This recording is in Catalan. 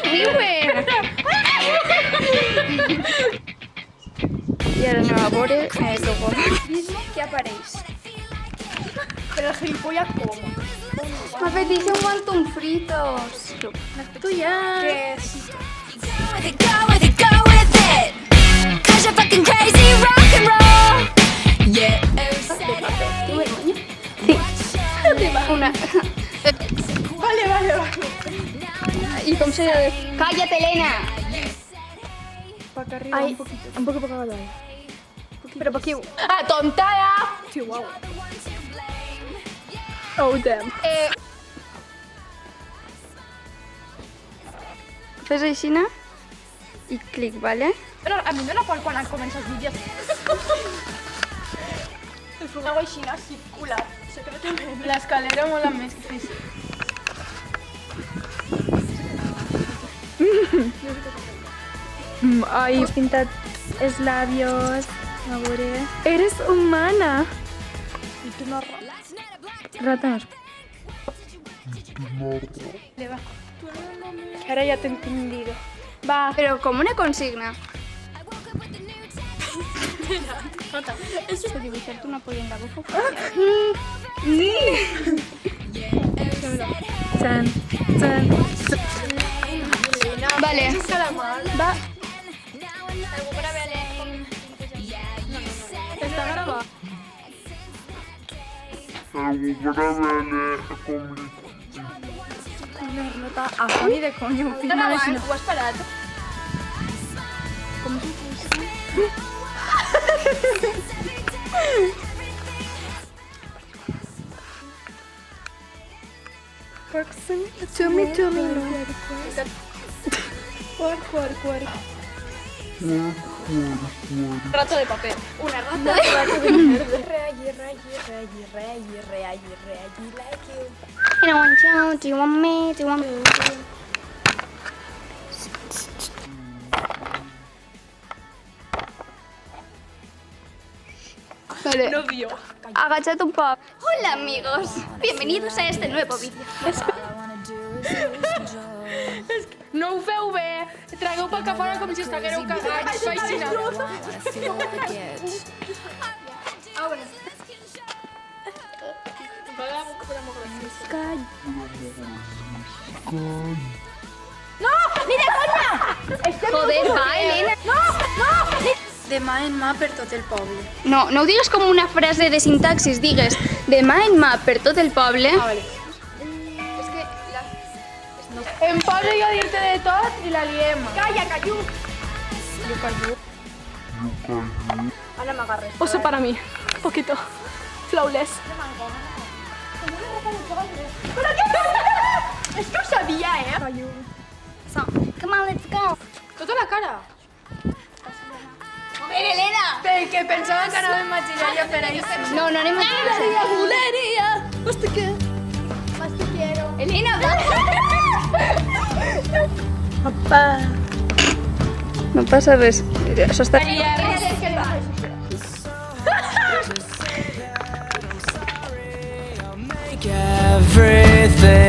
Somriuen! I ara anem a veure què apareix. Pero el gilipollas como. M'ha petit un quantum fritos. Tu ja. Go with it, go with it. 'Cause you're fucking crazy, rock and roll. Yeah. Una... Vale. I com se... Cállate, Elena! Para acá arriba Ay. un poquito. Un poco para acá. Pero para aquí. Ah, tontada! Chihuahua. Oh, damn. Fes així, i clic, vale? Pero a mí me la por cuando comienzas vídeos. Hago així, circular. Secretamente. La escalera mola més que fes. Ay, has pintat els labios. A veure... Eres humana. Y tú no... Rata. Ahora ya te he entendido. Va. Però com una consigna? Eso És dibuixar-te una polla en la boca. Tan, tan. Vale. va. Está grabado. A Sony de coño. Está grabado. ¿Ho has parat? Chumi. Rato de papel. Una rata de I want you, do you want me, do you want me? Vale. novio. Agachate un poco. Hola amigos, bienvenidos a este nuevo vídeo. No ho feu bé. Tragueu pel cap fora com si estiguéreu cagats. Faig així. Joder, va, Elena. Demà en mà per tot el poble. No, no ho digues com una frase de sintaxis, digues demà en mà per tot el poble. Vale. Em poso jo a dir-te de tot i la liem. Calla, callu. Jo callu. Ara m'agarres. Oso para mí. Un poquito. Flawless. Però què passa? És que ho sabia, Callu. So, come on, let's go. Tota la cara. Joder, Elena. Perquè pensava que anava a maquillar jo per ahí. No, no anem a fer Buleria. Hasta que... Más te quiero. Elena, va. Papa. No passa res. Això està... Everything